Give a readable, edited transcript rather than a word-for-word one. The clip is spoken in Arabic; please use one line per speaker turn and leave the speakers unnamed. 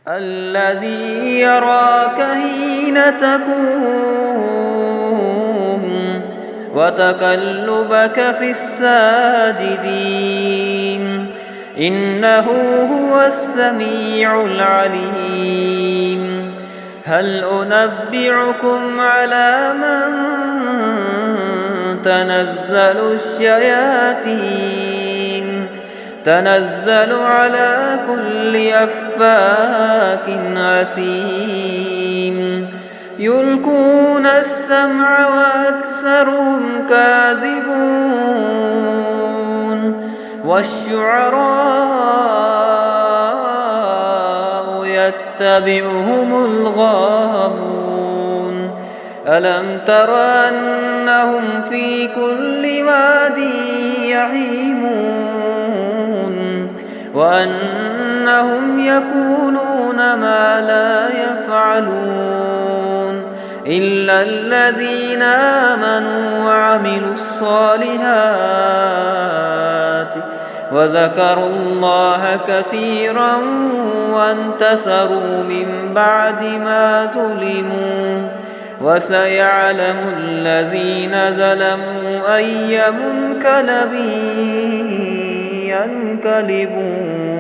الذي يراك حين تقوم وتقلبك في الساجدين إنه هو السميع العليم. هل أنبئكم على من تنزل الشياطين تنزل على كل أفاك أثيم يلقون السمع وأكثرهم كاذبون والشعراء يتبعهم الغاوون ألم تر أنهم في كل واد يهيمون وأنهم يقولون ما لا يفعلون إلا الذين آمنوا وعملوا الصالحات وذكروا الله كثيرا وانتصروا من بعد ما ظلموا وسيعلم الذين ظلموا أي منقلب ينقلبون.